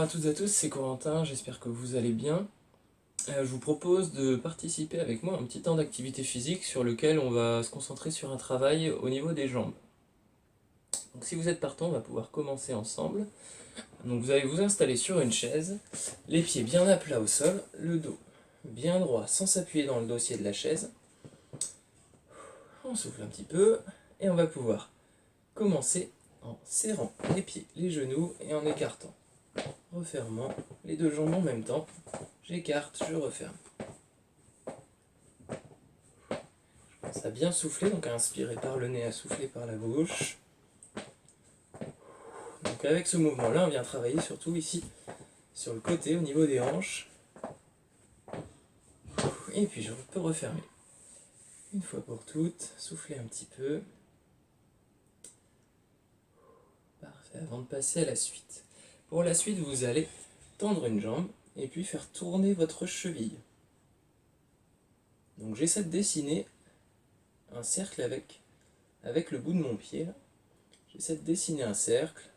toutes et à tous, c'est Corentin, j'espère que vous allez bien. Je vous propose de participer avec moi à un petit temps d'activité physique sur lequel on va se concentrer sur un travail au niveau des jambes. Donc si vous êtes partant, on va pouvoir commencer ensemble. Donc vous allez vous installer sur une chaise, les pieds bien à plat au sol, le dos bien droit sans s'appuyer dans le dossier de la chaise. On souffle un petit peu et on va pouvoir commencer en serrant les pieds, les genoux et en écartant. Refermant les deux jambes en même temps, j'écarte, je referme. Je pense à bien souffler, donc à inspirer par le nez, à souffler par la bouche. Donc avec ce mouvement-là, on vient travailler surtout ici, sur le côté, au niveau des hanches. Et puis je peux refermer. Une fois pour toutes, souffler un petit peu. Parfait, avant de passer à la suite. Pour la suite, vous allez tendre une jambe et puis faire tourner votre cheville. Donc j'essaie de dessiner un cercle avec le bout de mon pied. J'essaie de dessiner un cercle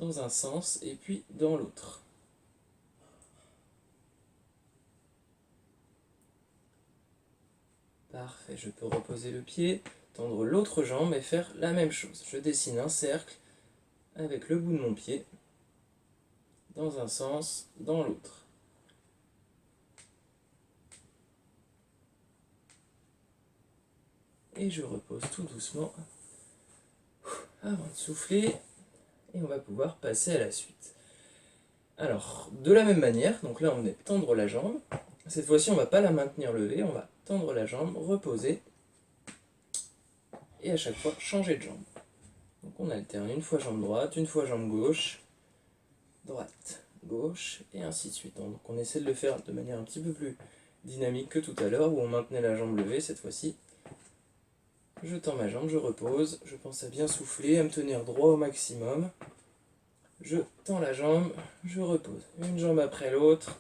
dans un sens et puis dans l'autre. Parfait, je peux reposer le pied, tendre l'autre jambe et faire la même chose. Je dessine un cercle avec le bout de mon pied dans un sens, dans l'autre. Et je repose tout doucement avant de souffler et on va pouvoir passer à la suite. Alors, de la même manière, donc là on est tendre la jambe. Cette fois-ci on ne va pas la maintenir levée, on va tendre la jambe, reposer et à chaque fois changer de jambe. Donc on alterne une fois jambe droite, une fois jambe gauche, droite, gauche et ainsi de suite. Donc on essaie de le faire de manière un petit peu plus dynamique que tout à l'heure où on maintenait la jambe levée. Cette fois-ci, je tends ma jambe, je repose, je pense à bien souffler, à me tenir droit au maximum. Je tends la jambe, je repose. Une jambe après l'autre.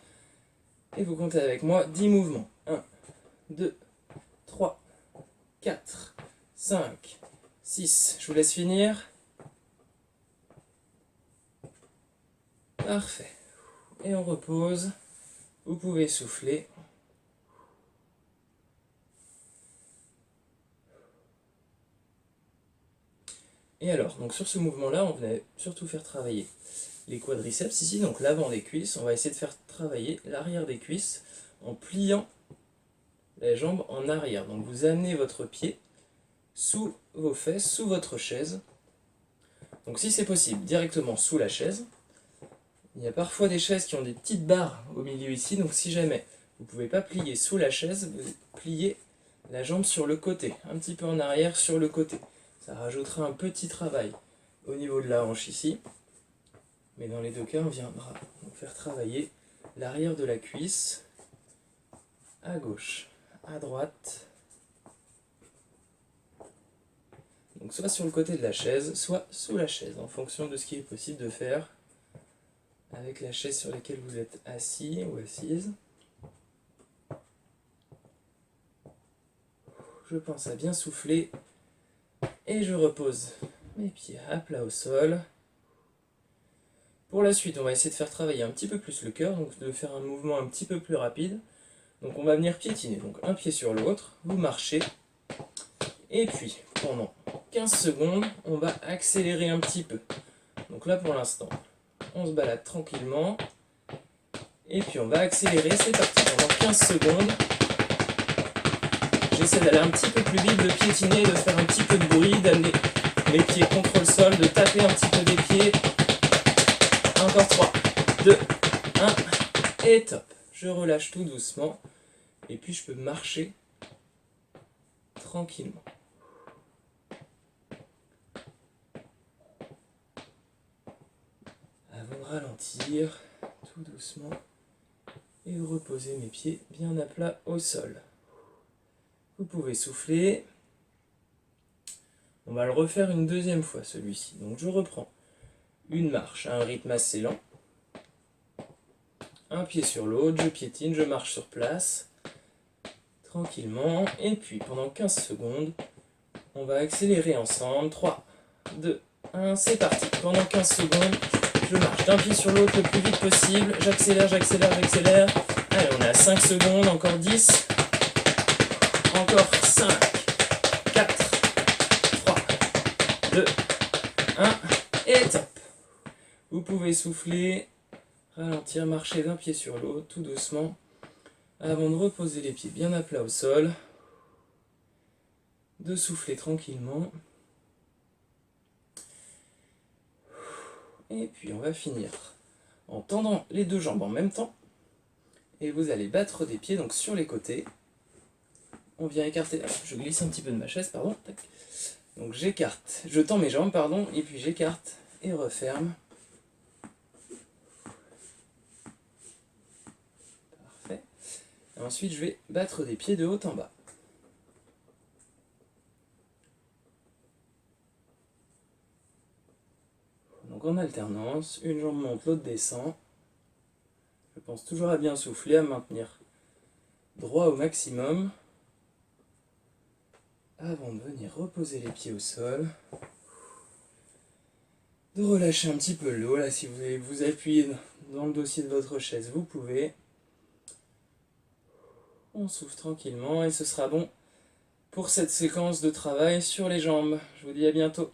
Et vous comptez avec moi 10 mouvements. 1, 2, 3, 4, 5, 6. Je vous laisse finir. Parfait. Et on repose. Vous pouvez souffler. Et alors, donc sur ce mouvement-là, on va surtout faire travailler les quadriceps ici, donc l'avant des cuisses. On va essayer de faire travailler l'arrière des cuisses en pliant la jambe en arrière. Donc vous amenez votre pied sous vos fesses, sous votre chaise. Donc si c'est possible, directement sous la chaise. Il y a parfois des chaises qui ont des petites barres au milieu ici, donc si jamais vous ne pouvez pas plier sous la chaise, vous pliez la jambe sur le côté, un petit peu en arrière sur le côté. Ça rajoutera un petit travail au niveau de la hanche ici. Mais dans les deux cas, on viendra donc faire travailler l'arrière de la cuisse à gauche, à droite. Donc soit sur le côté de la chaise, soit sous la chaise, en fonction de ce qui est possible de faire avec la chaise sur laquelle vous êtes assis ou assise. Je pense à bien souffler et je repose mes pieds à plat au sol. Pour la suite, on va essayer de faire travailler un petit peu plus le cœur, donc de faire un mouvement un petit peu plus rapide. Donc on va venir piétiner, donc un pied sur l'autre, vous marchez, et puis pendant 15 secondes, on va accélérer un petit peu. Donc là pour l'instant, on se balade tranquillement, et puis on va accélérer, c'est parti, pendant 15 secondes. J'essaie d'aller un petit peu plus vite, de piétiner, de faire un petit peu de bruit, d'amener les pieds contre le sol, de taper un petit peu des pieds. Encore 3, 2, 1, et top. Je relâche tout doucement, et puis je peux marcher tranquillement. Avant de ralentir, tout doucement, et reposer mes pieds bien à plat au sol. Vous pouvez souffler. On va le refaire une deuxième fois celui-ci. Donc je reprends une marche à un rythme assez lent. Un pied sur l'autre, je piétine, je marche sur place. Tranquillement. Et puis pendant 15 secondes, on va accélérer ensemble. 3, 2, 1, c'est parti. Pendant 15 secondes, Je marche d'un pied sur l'autre le plus vite possible. J'accélère, j'accélère, j'accélère. Allez, on est à 5 secondes, encore 10. Encore 5, 4, 3, 2, 1. Et top. Vous pouvez souffler, ralentir, marcher d'un pied sur l'autre, tout doucement, avant de reposer les pieds bien à plat au sol. De souffler tranquillement. Et puis on va finir en tendant les deux jambes en même temps. Et vous allez battre des pieds donc sur les côtés. On vient écarter. Alors, je glisse un petit peu de ma chaise, pardon. Tac. Donc j'écarte, je tends mes jambes, pardon, et puis j'écarte et referme. Parfait. Et ensuite je vais battre des pieds de haut en bas. Donc en alternance, une jambe monte, l'autre descend. Je pense toujours à bien souffler, à maintenir droit au maximum. Avant de venir reposer les pieds au sol. De relâcher un petit peu l'eau. Là, si vous voulez vous appuyer dans le dossier de votre chaise, vous pouvez. On souffle tranquillement et ce sera bon pour cette séquence de travail sur les jambes. Je vous dis à bientôt.